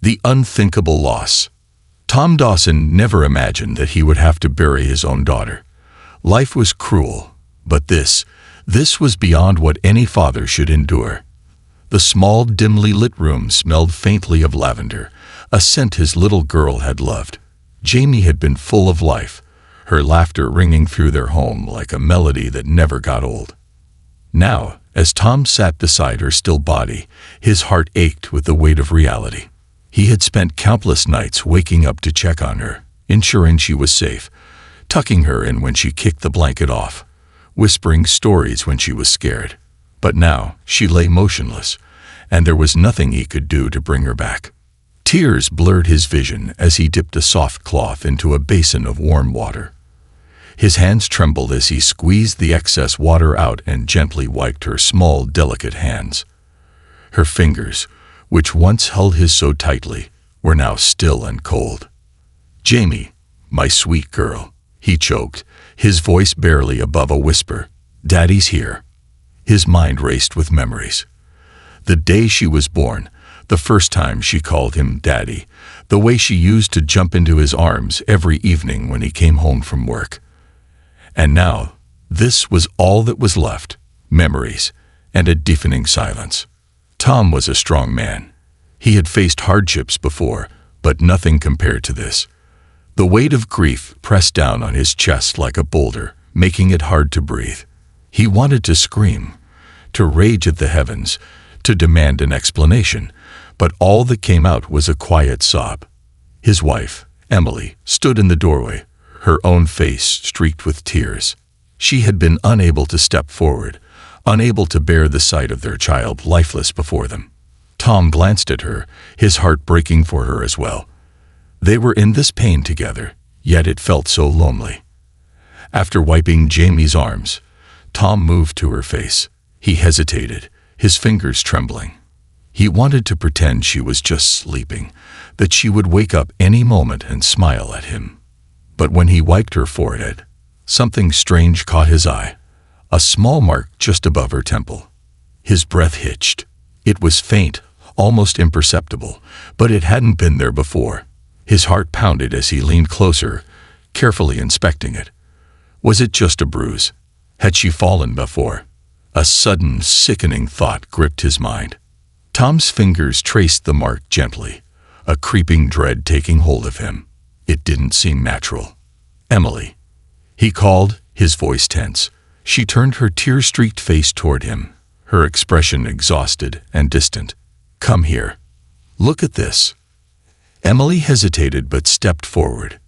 The unthinkable loss. Tom Dawson never imagined that he would have to bury his own daughter. Life was cruel, but this was beyond what any father should endure. The small, dimly lit room smelled faintly of lavender, a scent his little girl had loved. Jamie had been full of life, her laughter ringing through their home like a melody that never got old. Now, as Tom sat beside her still body, his heart ached with the weight of reality. He had spent countless nights waking up to check on her, ensuring she was safe, tucking her in when she kicked the blanket off, whispering stories when she was scared. But now she lay motionless, and there was nothing he could do to bring her back. Tears blurred his vision as he dipped a soft cloth into a basin of warm water. His hands trembled as he squeezed the excess water out and gently wiped her small, delicate hands. Her fingers, which once held his so tightly, were now still and cold. "Jamie, my sweet girl," he choked, his voice barely above a whisper. "Daddy's here." His mind raced with memories. The day she was born, the first time she called him Daddy, the way she used to jump into his arms every evening when he came home from work. And now, this was all that was left, memories, and a deafening silence. Tom was a strong man. He had faced hardships before, but nothing compared to this. The weight of grief pressed down on his chest like a boulder, making it hard to breathe. He wanted to scream, to rage at the heavens, to demand an explanation, but all that came out was a quiet sob. His wife, Emily, stood in the doorway, her own face streaked with tears. She had been unable to step forward, unable to bear the sight of their child lifeless before them. Tom glanced at her, his heart breaking for her as well. They were in this pain together, yet it felt so lonely. After wiping Jamie's arms, Tom moved to her face. He hesitated, his fingers trembling. He wanted to pretend she was just sleeping, that she would wake up any moment and smile at him. But when he wiped her forehead, something strange caught his eye, a small mark just above her temple. His breath hitched. It was faint, almost imperceptible, but it hadn't been there before. His heart pounded as he leaned closer, carefully inspecting it. Was it just a bruise? Had she fallen before? A sudden, sickening thought gripped his mind. Tom's fingers traced the mark gently, a creeping dread taking hold of him. It didn't seem natural. "Emily," he called, his voice tense. She turned her tear-streaked face toward him, her expression exhausted and distant. "Come here. Look at this." Emily hesitated but stepped forward.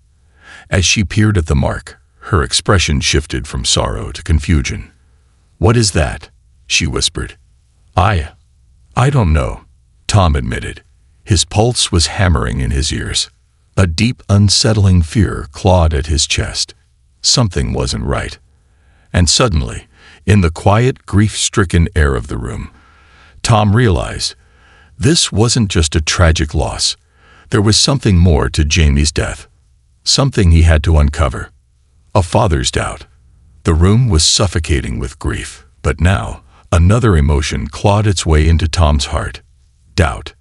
As she peered at the mark, her expression shifted from sorrow to confusion. "What is that?" she whispered. I don't know," Tom admitted. His pulse was hammering in his ears. A deep, unsettling fear clawed at his chest. Something wasn't right. And suddenly, in the quiet, grief-stricken air of the room, Tom realized this wasn't just a tragic loss. There was something more to Jamie's death. Something he had to uncover. A father's doubt. The room was suffocating with grief, but now, another emotion clawed its way into Tom's heart. Doubt.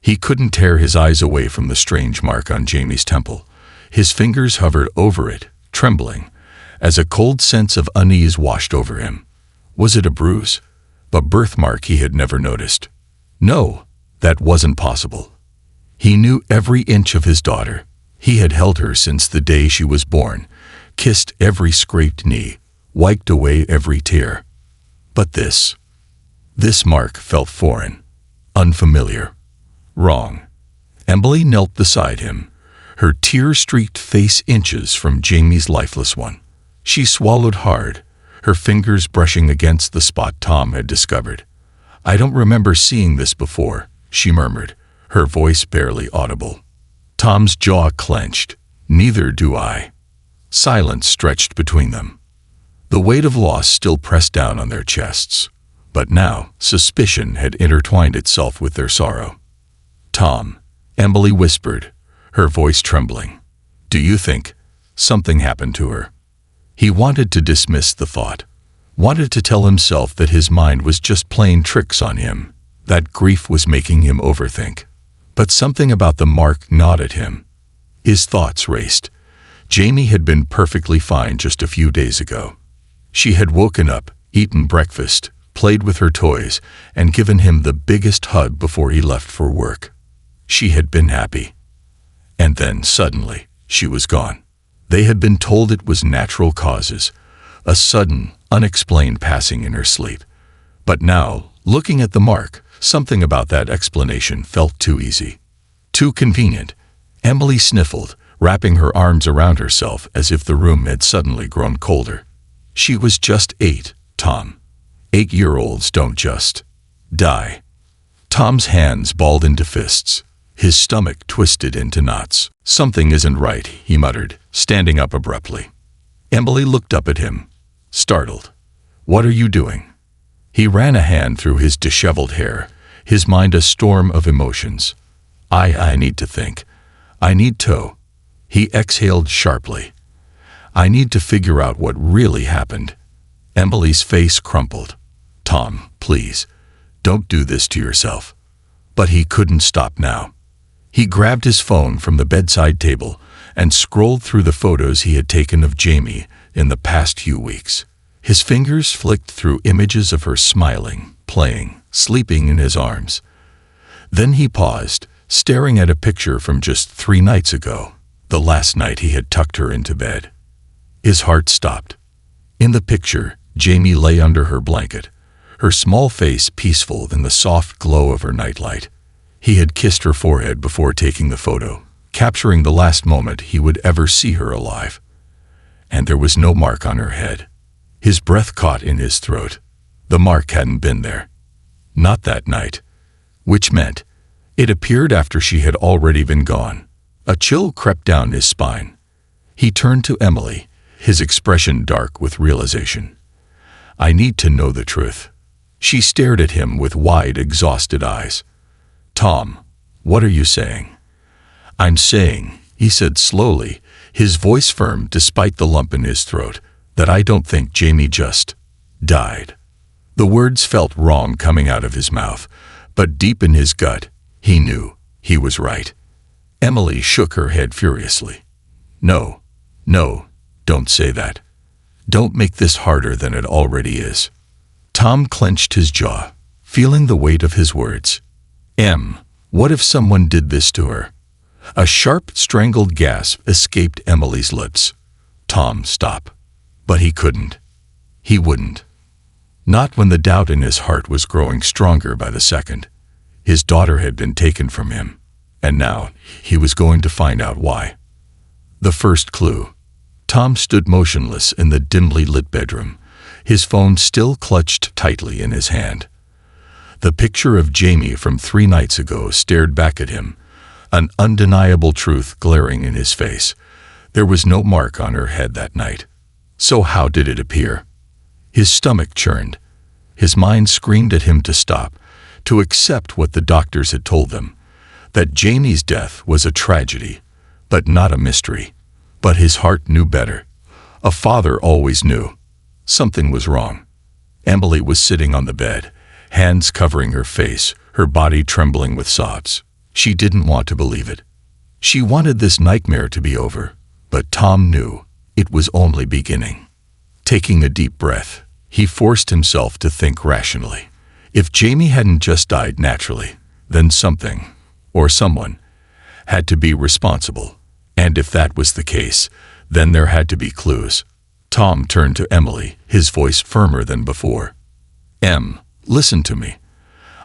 He couldn't tear his eyes away from the strange mark on Jamie's temple. His fingers hovered over it, trembling, as a cold sense of unease washed over him. Was it a bruise? A birthmark he had never noticed? No, that wasn't possible. He knew every inch of his daughter. He had held her since the day she was born, kissed every scraped knee, wiped away every tear. But this mark felt foreign, unfamiliar, wrong. Emily knelt beside him, her tear-streaked face inches from Jamie's lifeless one. She swallowed hard, her fingers brushing against the spot Tom had discovered. "I don't remember seeing this before," she murmured, her voice barely audible. Tom's jaw clenched. "Neither do I." Silence stretched between them. The weight of loss still pressed down on their chests, but now suspicion had intertwined itself with their sorrow. "Tom," Emily whispered, her voice trembling, "do you think something happened to her?" He wanted to dismiss the thought, wanted to tell himself that his mind was just playing tricks on him, that grief was making him overthink. But something about the mark gnawed at him. His thoughts raced. Jamie had been perfectly fine just a few days ago. She had woken up, eaten breakfast, played with her toys, and given him the biggest hug before he left for work. She had been happy. And then, suddenly, she was gone. They had been told it was natural causes, a sudden, unexplained passing in her sleep. But now, looking at the mark, something about that explanation felt too easy. Too convenient. Emily sniffled, wrapping her arms around herself as if the room had suddenly grown colder. She was just 8, Tom. 8-year-olds don't just die. Tom's hands balled into fists. His stomach twisted into knots. "Something isn't right," he muttered, standing up abruptly. Emily looked up at him, startled. "What are you doing?" He ran a hand through his disheveled hair, his mind a storm of emotions. I need to think. I need to." He exhaled sharply. "I need to figure out what really happened." Emily's face crumpled. "Tom, please, don't do this to yourself." But he couldn't stop now. He grabbed his phone from the bedside table and scrolled through the photos he had taken of Jamie in the past few weeks. His fingers flicked through images of her smiling, playing, sleeping in his arms. Then he paused, staring at a picture from just 3 nights ago, the last night he had tucked her into bed. His heart stopped. In the picture, Jamie lay under her blanket, her small face peaceful in the soft glow of her nightlight. He had kissed her forehead before taking the photo, capturing the last moment he would ever see her alive. And there was no mark on her head. His breath caught in his throat. The mark hadn't been there. Not that night. Which meant it appeared after she had already been gone. A chill crept down his spine. He turned to Emily, his expression dark with realization. "I need to know the truth." She stared at him with wide, exhausted eyes. "Tom, what are you saying?" "I'm saying," he said slowly, his voice firm despite the lump in his throat, "that I don't think Jamie just died." The words felt wrong coming out of his mouth, but deep in his gut, he knew he was right. Emily shook her head furiously. No, don't say that. Don't make this harder than it already is." Tom clenched his jaw, feeling the weight of his words. What if someone did this to her?" A sharp, strangled gasp escaped Emily's lips. "Tom, stop." But he couldn't. He wouldn't. Not when the doubt in his heart was growing stronger by the second. His daughter had been taken from him, and now he was going to find out why. The first clue. Tom stood motionless in the dimly lit bedroom, his phone still clutched tightly in his hand. The picture of Jamie from 3 nights ago stared back at him, an undeniable truth glaring in his face. There was no mark on her head that night. So how did it appear? His stomach churned. His mind screamed at him to stop, to accept what the doctors had told them, that Jamie's death was a tragedy, but not a mystery. But his heart knew better. A father always knew. Something was wrong. Emily was sitting on the bed, hands covering her face, her body trembling with sobs. She didn't want to believe it. She wanted this nightmare to be over, but Tom knew it was only beginning. Taking a deep breath, he forced himself to think rationally. If Jamie hadn't just died naturally, then something, or someone, had to be responsible. And if that was the case, then there had to be clues. Tom turned to Emily, his voice firmer than before. Listen to me.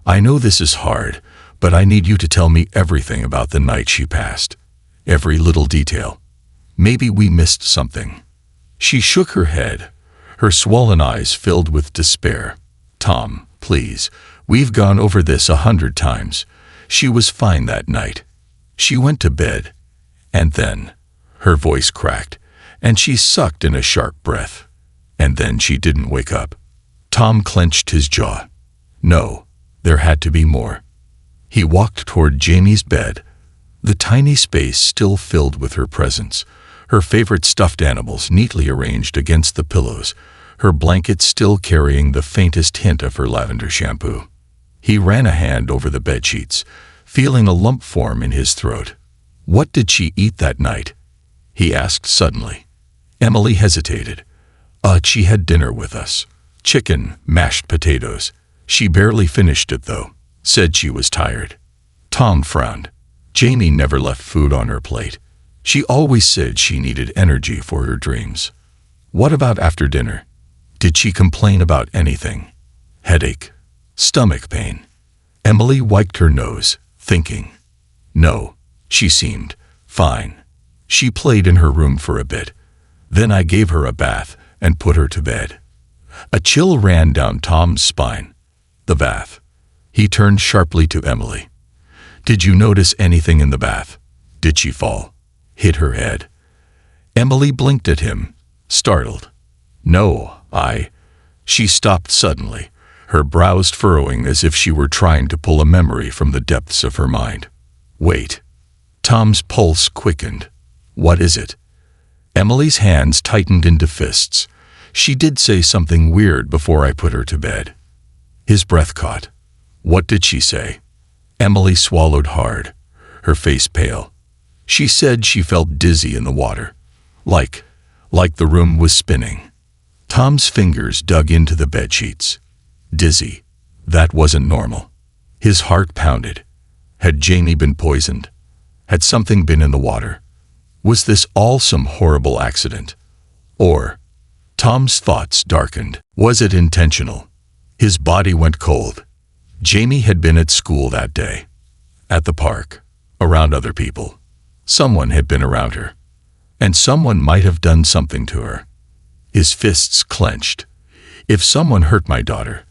I know this is hard, but I need you to tell me everything about the night she passed. Every little detail. Maybe we missed something." She shook her head, her swollen eyes filled with despair. "Tom, please, we've gone over this 100 times. She was fine that night. She went to bed. And then," her voice cracked, and she sucked in a sharp breath. "And then she didn't wake up." Tom clenched his jaw. No, there had to be more. He walked toward Jamie's bed, the tiny space still filled with her presence, her favorite stuffed animals neatly arranged against the pillows, her blanket still carrying the faintest hint of her lavender shampoo. He ran a hand over the bedsheets, feeling a lump form in his throat. "What did she eat that night?" he asked suddenly. Emily hesitated. She had dinner with us. Chicken, mashed potatoes. She barely finished it though. Said she was tired." Tom frowned. Jamie never left food on her plate. She always said she needed energy for her dreams. "What about after dinner? Did she complain about anything? Headache? Stomach pain?" Emily wiped her nose, thinking. "No, she seemed fine. She played in her room for a bit. Then I gave her a bath and put her to bed." A chill ran down Tom's spine. "The bath." He turned sharply to Emily. "Did you notice anything in the bath? Did she fall? Hit her head?" Emily blinked at him, startled. "No, She stopped suddenly, her brows furrowing as if she were trying to pull a memory from the depths of her mind. "Wait." Tom's pulse quickened. "What is it?" Emily's hands tightened into fists. "She did say something weird before I put her to bed." His breath caught. "What did she say?" Emily swallowed hard, her face pale. "She said she felt dizzy in the water. Like the room was spinning." Tom's fingers dug into the bedsheets. Dizzy. That wasn't normal. His heart pounded. Had Jamie been poisoned? Had something been in the water? Was this all some horrible accident? Or, Tom's thoughts darkened. Was it intentional? His body went cold. Jamie had been at school that day. At the park. Around other people. Someone had been around her. And someone might have done something to her. His fists clenched. "If someone hurt my daughter,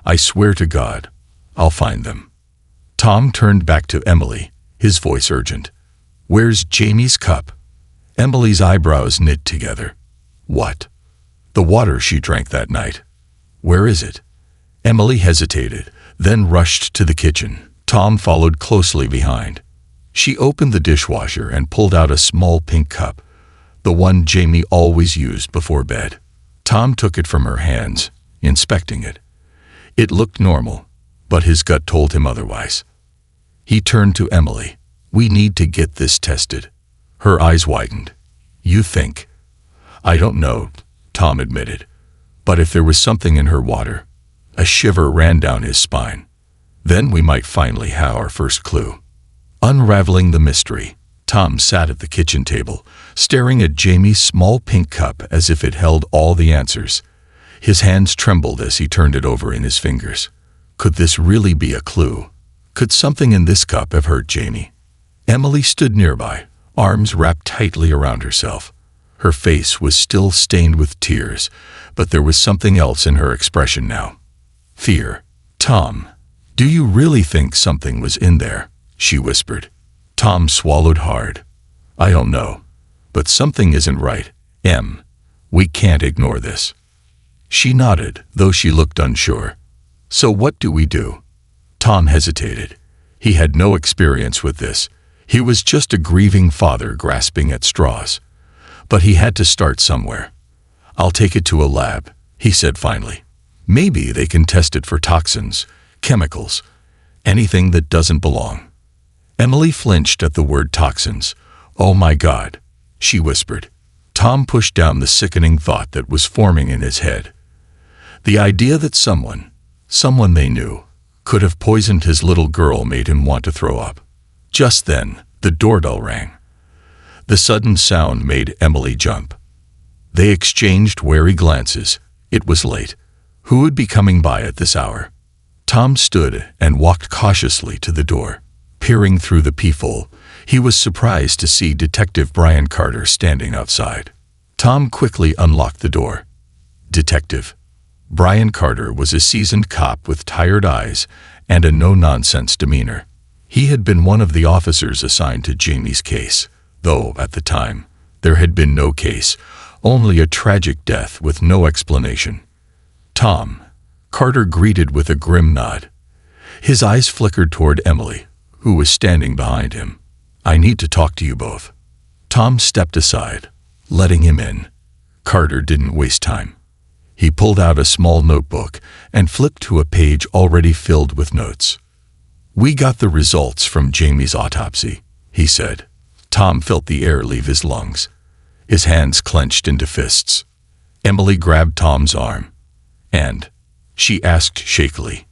I swear to God, I'll find them." Tom turned back to Emily, his voice urgent. "Where's Jamie's cup?" Emily's eyebrows knit together. "What?" "The water she drank that night. Where is it?" Emily hesitated, then rushed to the kitchen. Tom followed closely behind. She opened the dishwasher and pulled out a small pink cup, the one Jamie always used before bed. Tom took it from her hands, inspecting it. It looked normal, but his gut told him otherwise. He turned to Emily. "We need to get this tested." Her eyes widened. "You think?" "I don't know," Tom admitted. "But if there was something in her water..." A shiver ran down his spine. "Then we might finally have our first clue." Unraveling the mystery, Tom sat at the kitchen table, staring at Jamie's small pink cup as if it held all the answers. His hands trembled as he turned it over in his fingers. Could this really be a clue? Could something in this cup have hurt Jamie? Emily stood nearby, arms wrapped tightly around herself. Her face was still stained with tears, but there was something else in her expression now. Fear. "Tom, do you really think something was in there?" she whispered. Tom swallowed hard. "I don't know. But something isn't right, Em. We can't ignore this." She nodded, though she looked unsure. "So what do we do?" Tom hesitated. He had no experience with this. He was just a grieving father grasping at straws. But he had to start somewhere. "I'll take it to a lab," he said finally. "Maybe they can test it for toxins, chemicals, anything that doesn't belong." Emily flinched at the word toxins. "Oh my God," she whispered. Tom pushed down the sickening thought that was forming in his head. The idea that someone they knew, could have poisoned his little girl made him want to throw up. Just then, the doorbell rang. The sudden sound made Emily jump. They exchanged wary glances. It was late. Who would be coming by at this hour? Tom stood and walked cautiously to the door. Peering through the peephole, he was surprised to see Detective Brian Carter standing outside. Tom quickly unlocked the door. Detective. Brian Carter was a seasoned cop with tired eyes and a no-nonsense demeanor. He had been one of the officers assigned to Jamie's case, though, at the time, there had been no case, only a tragic death with no explanation. "Tom," Carter greeted with a grim nod. His eyes flickered toward Emily, who was standing behind him. "I need to talk to you both." Tom stepped aside, letting him in. Carter didn't waste time. He pulled out a small notebook and flipped to a page already filled with notes. "We got the results from Jamie's autopsy," he said. Tom felt the air leave his lungs. His hands clenched into fists. Emily grabbed Tom's arm. "And?" she asked shakily.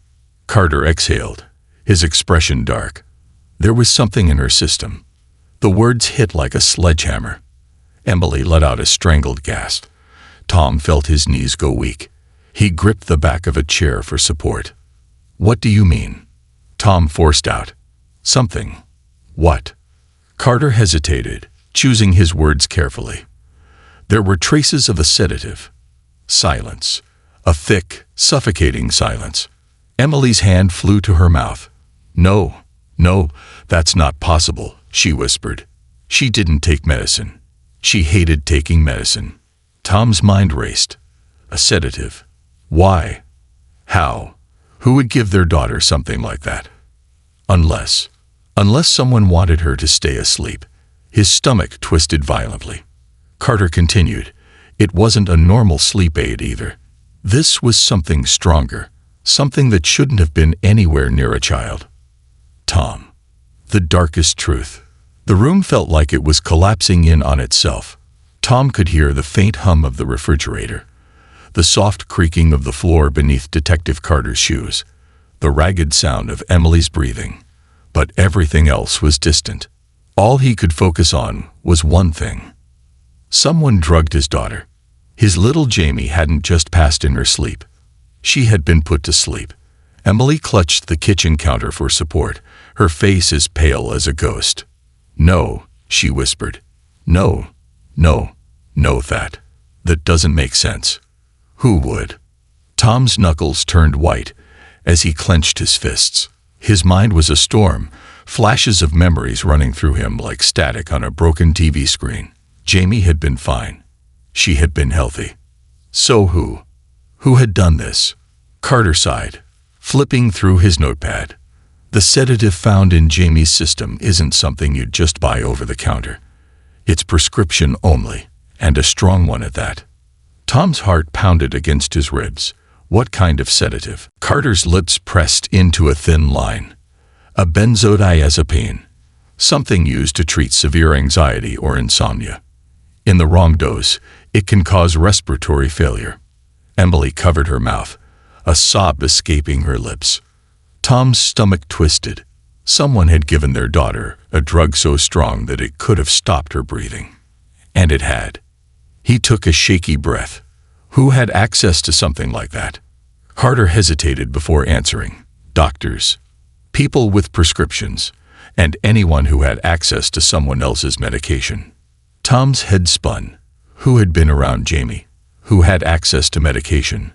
Carter exhaled, his expression dark. There was something in her system. The words hit like a sledgehammer. Emily let out a strangled gasp. Tom felt his knees go weak. He gripped the back of a chair for support. "What do you mean?" Tom forced out. "Something." "What?" Carter hesitated, choosing his words carefully. There were traces of a sedative. Silence. A thick, suffocating silence. Emily's hand flew to her mouth. No, that's not possible," she whispered. "She didn't take medicine. She hated taking medicine." Tom's mind raced. A sedative. Why? How? Who would give their daughter something like that? Unless someone wanted her to stay asleep. His stomach twisted violently. Carter continued. It wasn't a normal sleep aid either. This was something stronger, something that shouldn't have been anywhere near a child. Tom. The darkest truth. The room felt like it was collapsing in on itself. Tom could hear the faint hum of the refrigerator, the soft creaking of the floor beneath Detective Carter's shoes, the ragged sound of Emily's breathing. But everything else was distant. All he could focus on was one thing. Someone drugged his daughter. His little Jamie hadn't just passed in her sleep. She had been put to sleep. Emily clutched the kitchen counter for support, her face as pale as a ghost. "No," she whispered. No, that doesn't make sense." "Who would?" Tom's knuckles turned white as he clenched his fists. His mind was a storm, flashes of memories running through him like static on a broken TV screen. Jamie had been fine. She had been healthy. So who? Who had done this? Carter sighed, flipping through his notepad. The sedative found in Jamie's system isn't something you'd just buy over the counter. It's prescription only, and a strong one at that. Tom's heart pounded against his ribs. What kind of sedative? Carter's lips pressed into a thin line. A benzodiazepine, something used to treat severe anxiety or insomnia. In the wrong dose, it can cause respiratory failure. Emily covered her mouth, a sob escaping her lips. Tom's stomach twisted. Someone had given their daughter a drug so strong that it could have stopped her breathing. And it had. He took a shaky breath. Who had access to something like that? Carter hesitated before answering. Doctors, people with prescriptions, and anyone who had access to someone else's medication. Tom's head spun. Who had been around Jamie? Who had access to medication?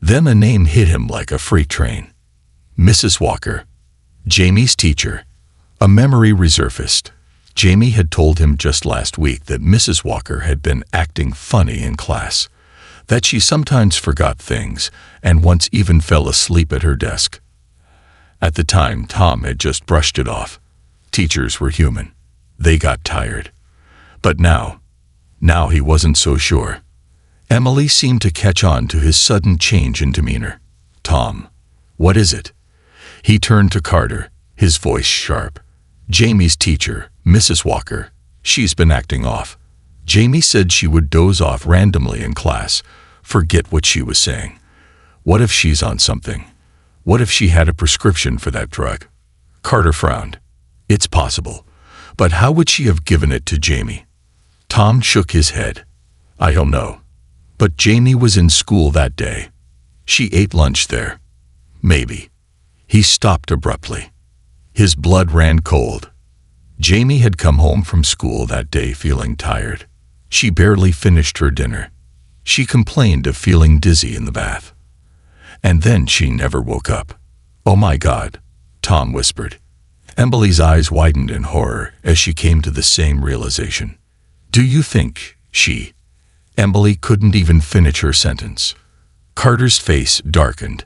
Then a name hit him like a freight train. Mrs. Walker. Jamie's teacher. A memory resurfaced. Jamie had told him just last week that Mrs. Walker had been acting funny in class, that she sometimes forgot things and once even fell asleep at her desk. At the time, Tom had just brushed it off. Teachers were human. They got tired. But now he wasn't so sure. Emily seemed to catch on to his sudden change in demeanor. "Tom, what is it?" He turned to Carter, his voice sharp. "Jamie's teacher, Mrs. Walker, she's been acting off. Jamie said she would doze off randomly in class, forget what she was saying. What if she's on something? What if she had a prescription for that drug?" Carter frowned. "It's possible, but how would she have given it to Jamie?" Tom shook his head. "I don't know. But Jamie was in school that day. She ate lunch there. Maybe." He stopped abruptly. His blood ran cold. Jamie had come home from school that day feeling tired. She barely finished her dinner. She complained of feeling dizzy in the bath. And then she never woke up. "Oh my God," Tom whispered. Emily's eyes widened in horror as she came to the same realization. "Do you think she—" Emily couldn't even finish her sentence. Carter's face darkened.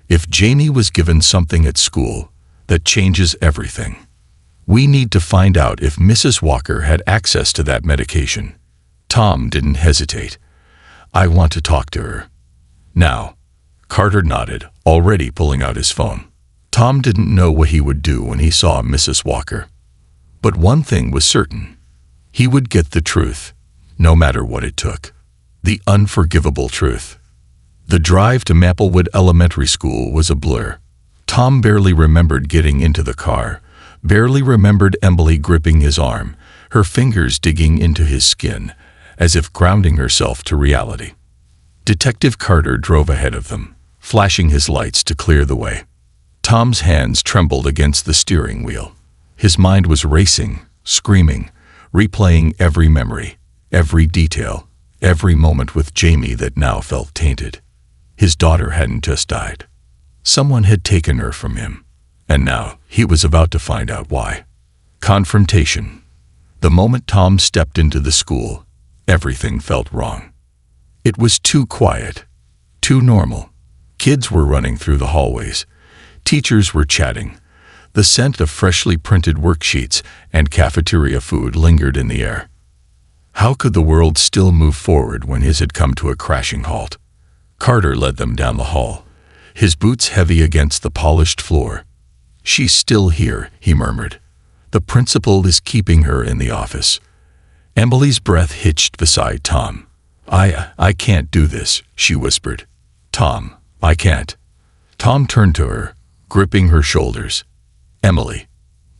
If Jamie was given something at school, that changes everything. We need to find out if Mrs. Walker had access to that medication. Tom didn't hesitate. "I want to talk to her." "Now." Carter nodded, already pulling out his phone. Tom didn't know what he would do when he saw Mrs. Walker. But one thing was certain. He would get the truth, no matter what it took. The unforgivable truth. The drive to Maplewood Elementary School was a blur. Tom barely remembered getting into the car, barely remembered Emily gripping his arm, her fingers digging into his skin, as if grounding herself to reality. Detective Carter drove ahead of them, flashing his lights to clear the way. Tom's hands trembled against the steering wheel. His mind was racing, screaming, replaying every memory, every detail, every moment with Jamie that now felt tainted. His daughter hadn't just died. Someone had taken her from him, and now he was about to find out why. Confrontation. The moment Tom stepped into the school, everything felt wrong. It was too quiet, too normal. Kids were running through the hallways. Teachers were chatting. The scent of freshly printed worksheets and cafeteria food lingered in the air. How could the world still move forward when his had come to a crashing halt? Carter led them down the hall, his boots heavy against the polished floor. "She's still here," he murmured. "The principal is keeping her in the office." Emily's breath hitched beside Tom. I can't do this," she whispered. "Tom, I can't." Tom turned to her, gripping her shoulders. "Emily,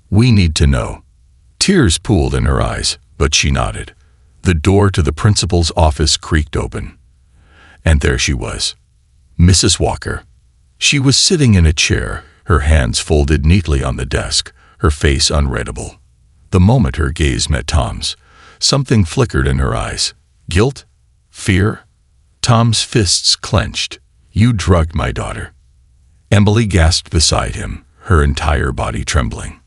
we need to know." Tears pooled in her eyes, but she nodded. The door to the principal's office creaked open. And there she was, Mrs. Walker. She was sitting in a chair, her hands folded neatly on the desk, her face unreadable. The moment her gaze met Tom's, something flickered in her eyes. Guilt? Fear? Tom's fists clenched. "You drugged my daughter." Emily gasped beside him, her entire body trembling.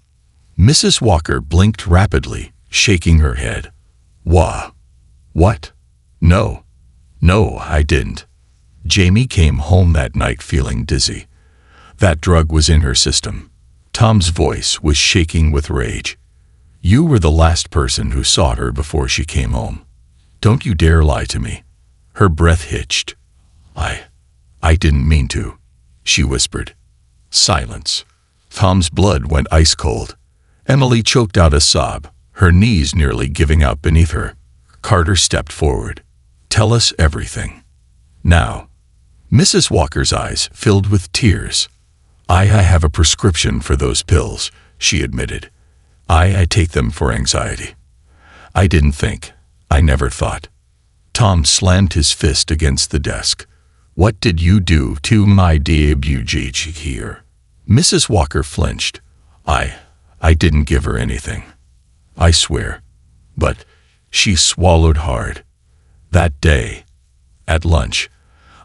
Mrs. Walker blinked rapidly, shaking her head. What? No, I didn't. Jamie came home that night feeling dizzy. That drug was in her system. Tom's voice was shaking with rage. "You were the last person who saw her before she came home. Don't you dare lie to me." Her breath hitched. I didn't mean to," she whispered. Silence. Tom's blood went ice cold. Emily choked out a sob, her knees nearly giving out beneath her. Carter stepped forward. "Tell us everything. Now." Mrs. Walker's eyes filled with tears. I have a prescription for those pills," she admitted. I take them for anxiety. I didn't think. I never thought." Tom slammed his fist against the desk. "What did you do to my debut here?" Mrs. Walker flinched. I didn't give her anything. I swear." But she swallowed hard. "That day, at lunch,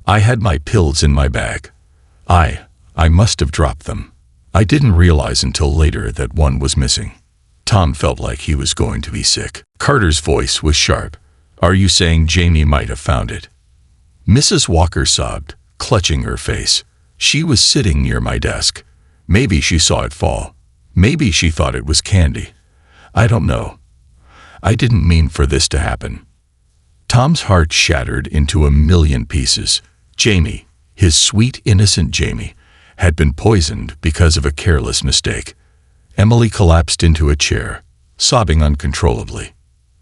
I had my pills in my bag. I must have dropped them. I didn't realize until later that one was missing." Tom felt like he was going to be sick. Carter's voice was sharp. "Are you saying Jamie might have found it?" Mrs. Walker sobbed, clutching her face. "She was sitting near my desk. Maybe she saw it fall. Maybe she thought it was candy. I don't know. I didn't mean for this to happen." Tom's heart shattered into a million pieces. Jamie, his sweet, innocent Jamie, had been poisoned because of a careless mistake. Emily collapsed into a chair, sobbing uncontrollably.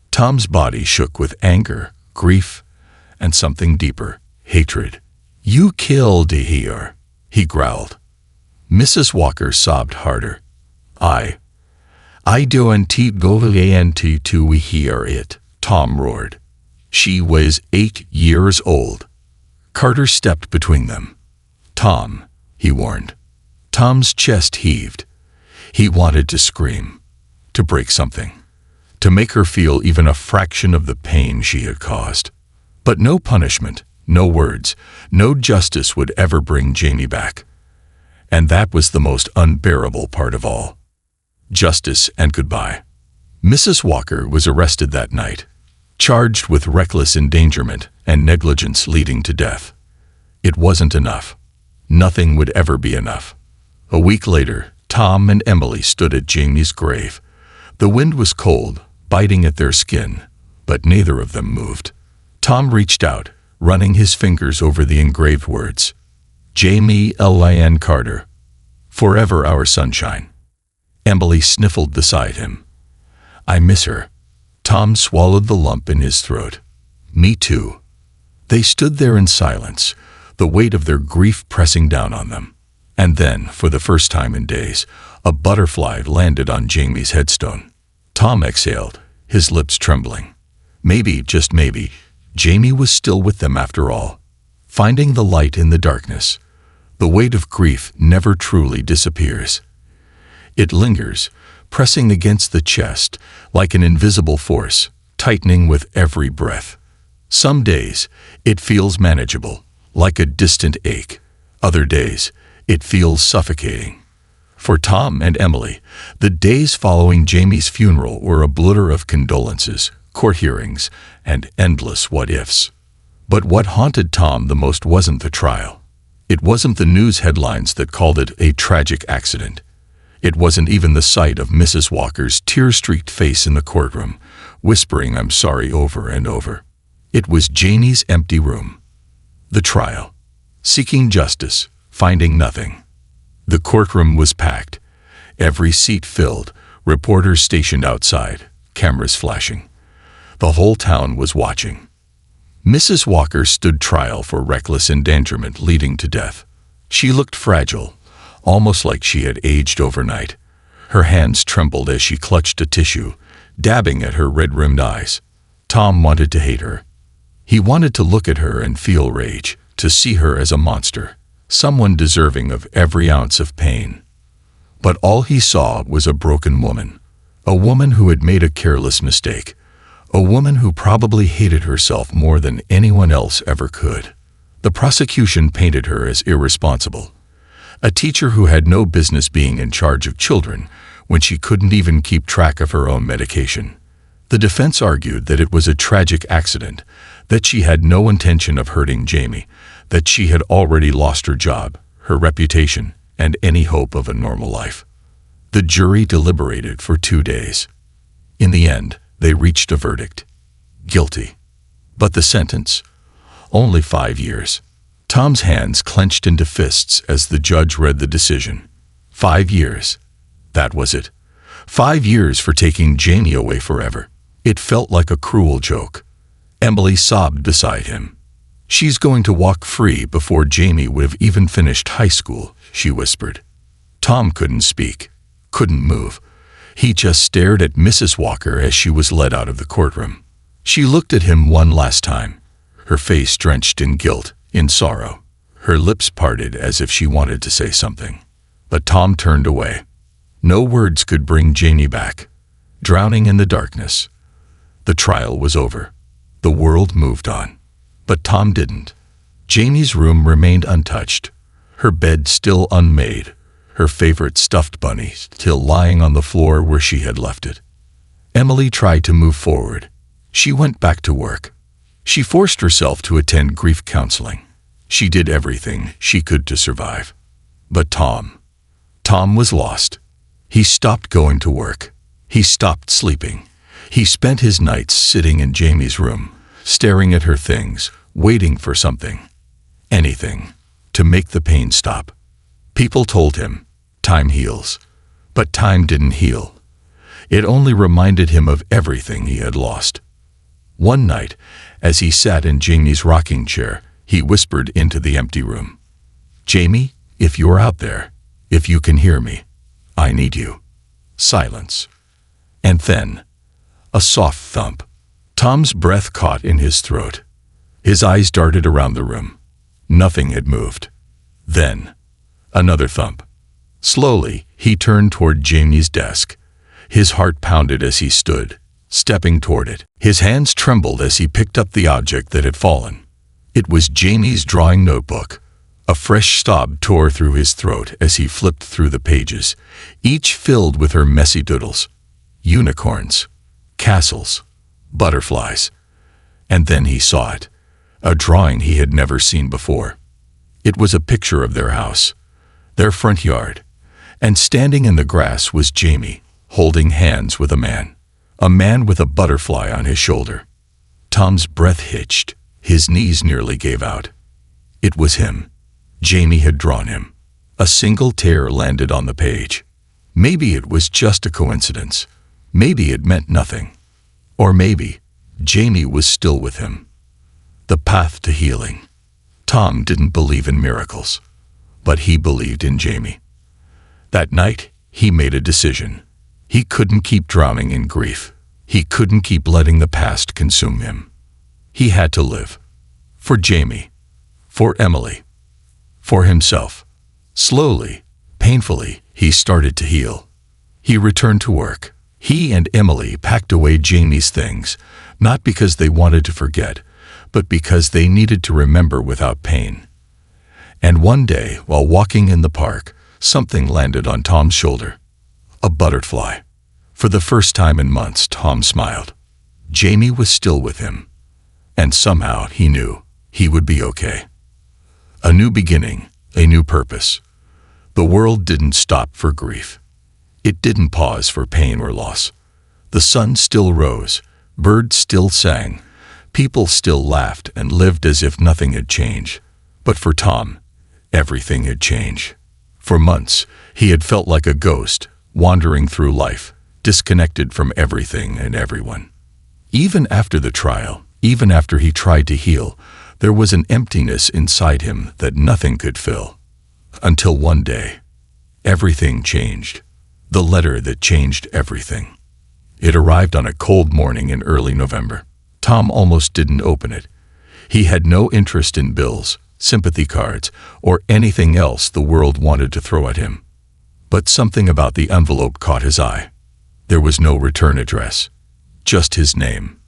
Tom's body shook with anger, grief, and something deeper, hatred. "You killed her," he growled. Mrs. Walker sobbed harder. I don't go to hear it," Tom roared. "She was 8 years old." Carter stepped between them. "Tom," he warned. Tom's chest heaved. He wanted to scream, to break something, to make her feel even a fraction of the pain she had caused. But no punishment, no words, no justice would ever bring Jamie back. And that was the most unbearable part of all. Justice and goodbye. Mrs. Walker was arrested that night, charged with reckless endangerment and negligence leading to death. It wasn't enough. Nothing would ever be enough. A week later, Tom and Emily stood at Jamie's grave. The wind was cold, biting at their skin, but neither of them moved. Tom reached out, running his fingers over the engraved words. Jamie L.I.N. Carter, Forever our sunshine. Emily sniffled beside him. I miss her. Tom swallowed the lump in his throat. Me too. They stood there in silence, the weight of their grief pressing down on them. And then, for the first time in days, a butterfly landed on Jamie's headstone. Tom exhaled, his lips trembling. Maybe, just maybe, Jamie was still with them after all, finding the light in the darkness. The weight of grief never truly disappears. It lingers, pressing against the chest like an invisible force, tightening with every breath. Some days, it feels manageable, like a distant ache. Other days, it feels suffocating. For Tom and Emily, the days following Jamie's funeral were a blur of condolences, court hearings, and endless what-ifs. But what haunted Tom the most wasn't the trial. It wasn't the news headlines that called it a tragic accident. It wasn't even the sight of Mrs. Walker's tear-streaked face in the courtroom, whispering "I'm sorry" over and over. It was Jamie's empty room. The trial. Seeking justice, finding nothing. The courtroom was packed, every seat filled, reporters stationed outside, cameras flashing. The whole town was watching. Mrs. Walker stood trial for reckless endangerment leading to death. She looked fragile, almost like she had aged overnight. Her hands trembled as she clutched a tissue, dabbing at her red-rimmed eyes. Tom wanted to hate her. He wanted to look at her and feel rage, to see her as a monster, someone deserving of every ounce of pain. But all he saw was a broken woman, a woman who had made a careless mistake, a woman who probably hated herself more than anyone else ever could. The prosecution painted her as irresponsible, a teacher who had no business being in charge of children when she couldn't even keep track of her own medication. The defense argued that it was a tragic accident, that she had no intention of hurting Jamie, that she had already lost her job, her reputation, and any hope of a normal life. The jury deliberated for 2 days. In the end, they reached a verdict. Guilty. But the sentence? Only 5 years. Tom's hands clenched into fists as the judge read the decision. 5 years. That was it. 5 years for taking Jamie away forever. It felt like a cruel joke. Emily sobbed beside him. She's going to walk free before Jamie would have even finished high school, she whispered. Tom couldn't speak, couldn't move. He just stared at Mrs. Walker as she was led out of the courtroom. She looked at him one last time, her face drenched in guilt, in sorrow. Her lips parted as if she wanted to say something. But Tom turned away. No words could bring Jamie back. Drowning in the darkness. The trial was over. The world moved on. But Tom didn't. Jamie's room remained untouched, her bed still unmade, her favorite stuffed bunny still lying on the floor where she had left it. Emily tried to move forward. She went back to work. She forced herself to attend grief counseling. She did everything she could to survive. But Tom was lost. He stopped going to work. He stopped sleeping. He spent his nights sitting in Jamie's room, staring at her things, waiting for something, anything, to make the pain stop. People told him, time heals. But time didn't heal. It only reminded him of everything he had lost. One night, as he sat in Jamie's rocking chair, he whispered into the empty room. Jamie, if you're out there, if you can hear me, I need you. Silence. And then, a soft thump. Tom's breath caught in his throat. His eyes darted around the room. Nothing had moved. Then, another thump. Slowly, he turned toward Jamie's desk. His heart pounded as he stood, stepping toward it. His hands trembled as he picked up the object that had fallen. It was Jamie's drawing notebook. A fresh sob tore through his throat as he flipped through the pages, each filled with her messy doodles. Unicorns, castles, butterflies. And then he saw it, a drawing he had never seen before. It was a picture of their house, their front yard, and standing in the grass was Jamie, holding hands with a man with a butterfly on his shoulder. Tom's breath hitched, his knees nearly gave out. It was him. Jamie had drawn him. A single tear landed on the page. Maybe it was just a coincidence. Maybe it meant nothing. Or maybe Jamie was still with him. The path to healing. Tom didn't believe in miracles, but he believed in Jamie. That night, he made a decision. He couldn't keep drowning in grief. He couldn't keep letting the past consume him. He had to live. For Jamie. For Emily. For himself. Slowly, painfully, he started to heal. He returned to work. He and Emily packed away Jamie's things, not because they wanted to forget, but because they needed to remember without pain. And one day, while walking in the park, something landed on Tom's shoulder. A butterfly. For the first time in months, Tom smiled. Jamie was still with him. And somehow he knew he would be okay. A new beginning, a new purpose. The world didn't stop for grief. It didn't pause for pain or loss. The sun still rose, birds still sang, people still laughed and lived as if nothing had changed. But for Tom, everything had changed. For months, he had felt like a ghost, wandering through life, disconnected from everything and everyone. Even after the trial, even after he tried to heal, there was an emptiness inside him that nothing could fill. Until one day, everything changed. The letter that changed everything. It arrived on a cold morning in early November. Tom almost didn't open it. He had no interest in bills, sympathy cards, or anything else the world wanted to throw at him. But something about the envelope caught his eye. There was no return address, just his name.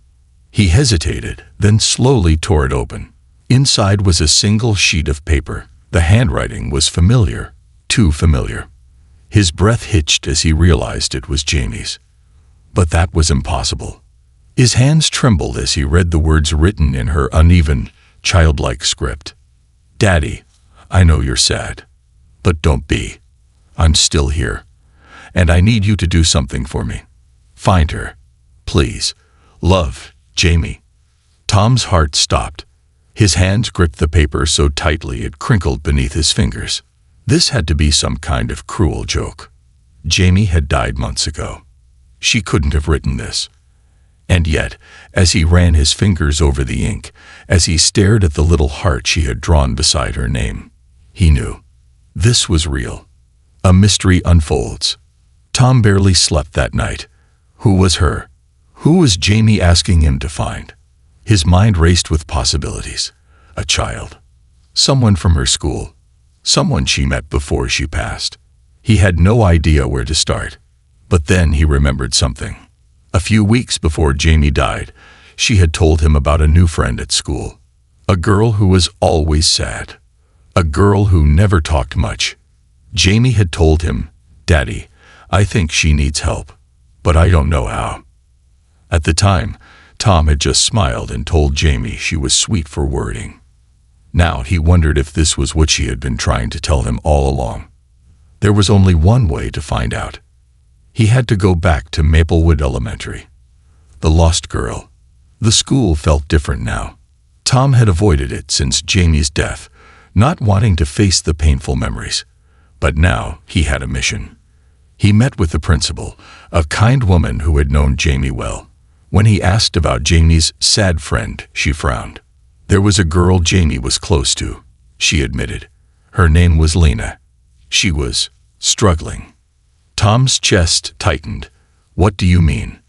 He hesitated, then slowly tore it open. Inside was a single sheet of paper. The handwriting was familiar, too familiar. His breath hitched as he realized it was Jamie's. But that was impossible. His hands trembled as he read the words written in her uneven, childlike script. "Daddy, I know you're sad, but don't be. I'm still here, and I need you to do something for me. Find her, please. Love, Jamie." Tom's heart stopped. His hands gripped the paper so tightly it crinkled beneath his fingers. This had to be some kind of cruel joke. Jamie had died months ago. She couldn't have written this. And yet, as he ran his fingers over the ink, as he stared at the little heart she had drawn beside her name, he knew. This was real. A mystery unfolds. Tom barely slept that night. Who was her? Who was Jamie asking him to find? His mind raced with possibilities. A child. Someone from her school. Someone she met before she passed. He had no idea where to start. But then he remembered something. A few weeks before Jamie died, she had told him about a new friend at school. A girl who was always sad. A girl who never talked much. Jamie had told him, "Daddy, I think she needs help, but I don't know how." At the time, Tom had just smiled and told Jamie she was sweet for wording. Now he wondered if this was what she had been trying to tell him all along. There was only one way to find out. He had to go back to Maplewood Elementary. The lost girl. The school felt different now. Tom had avoided it since Jamie's death, not wanting to face the painful memories. But now he had a mission. He met with the principal, a kind woman who had known Jamie well. When he asked about Jamie's sad friend, she frowned. There was a girl Jamie was close to, she admitted. Her name was Lena. She was struggling. Tom's chest tightened. "What do you mean?"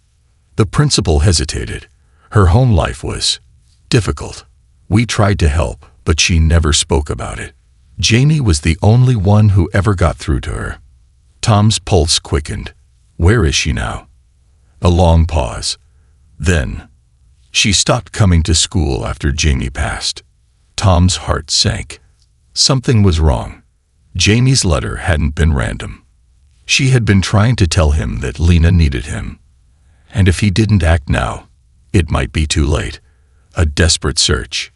The principal hesitated. Her home life was difficult. We tried to help, but she never spoke about it. Jamie was the only one who ever got through to her. Tom's pulse quickened. Where is she now? A long pause. Then, she stopped coming to school after Jamie passed. Tom's heart sank. Something was wrong. Jamie's letter hadn't been random. She had been trying to tell him that Lena needed him. And if he didn't act now, it might be too late. A desperate search.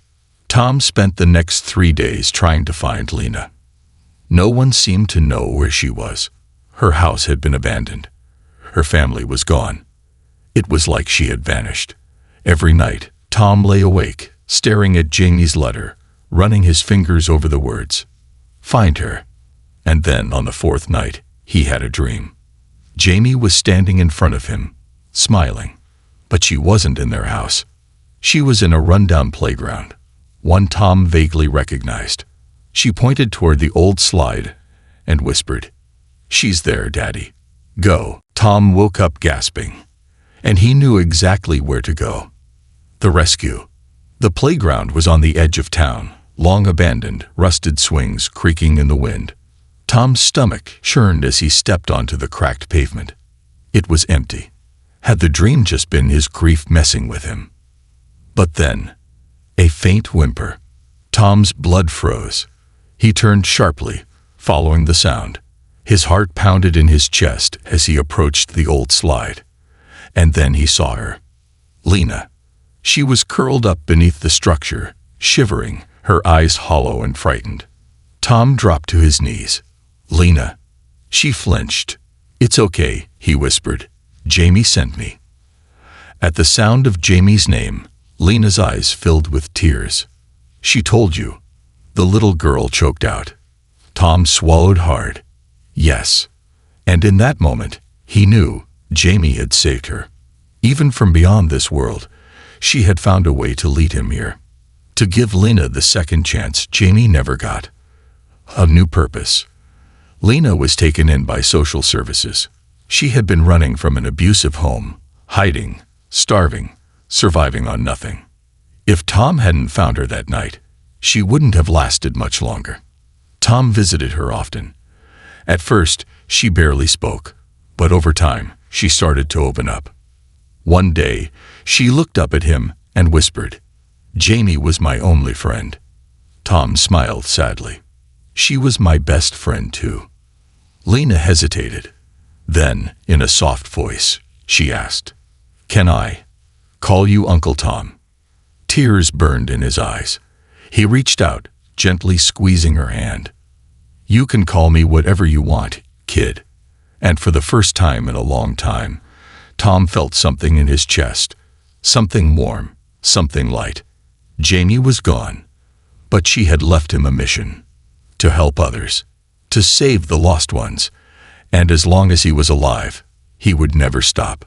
Tom spent the next 3 days trying to find Lena. No one seemed to know where she was. Her house had been abandoned. Her family was gone. It was like she had vanished. Every night, Tom lay awake, staring at Jamie's letter, running his fingers over the words. Find her. And then, on the fourth night, he had a dream. Jamie was standing in front of him, smiling. But she wasn't in their house. She was in a rundown playground, one Tom vaguely recognized. She pointed toward the old slide and whispered, "She's there, Daddy. Go." Tom woke up gasping, and he knew exactly where to go. The rescue. The playground was on the edge of town, long abandoned, rusted swings creaking in the wind. Tom's stomach churned as he stepped onto the cracked pavement. It was empty. Had the dream just been his grief messing with him? But then, a faint whimper. Tom's blood froze. He turned sharply, following the sound. His heart pounded in his chest as he approached the old slide. And then he saw her. Lena. She was curled up beneath the structure, shivering, her eyes hollow and frightened. Tom dropped to his knees. "Lena." She flinched. "It's okay," he whispered. "Jamie sent me." At the sound of Jamie's name, Lena's eyes filled with tears. "She told you?" The little girl choked out. Tom swallowed hard. Yes. And in that moment, he knew Jamie had saved her. Even from beyond this world, she had found a way to lead him here. To give Lena the second chance Jamie never got. A new purpose. Lena was taken in by social services. She had been running from an abusive home, hiding, starving, surviving on nothing. If Tom hadn't found her that night, she wouldn't have lasted much longer. Tom visited her often. At first, she barely spoke, but over time, she started to open up. One day, she looked up at him and whispered, "Jamie was my only friend." Tom smiled sadly. "She was my best friend too." Lena hesitated. Then, in a soft voice, she asked, "Can I call you Uncle Tom?" Tears burned in his eyes. He reached out, gently squeezing her hand. "You can call me whatever you want, kid." And for the first time in a long time, Tom felt something in his chest. Something warm, something light. Jamie was gone, but she had left him a mission. To help others. To save the lost ones. And as long as he was alive, he would never stop.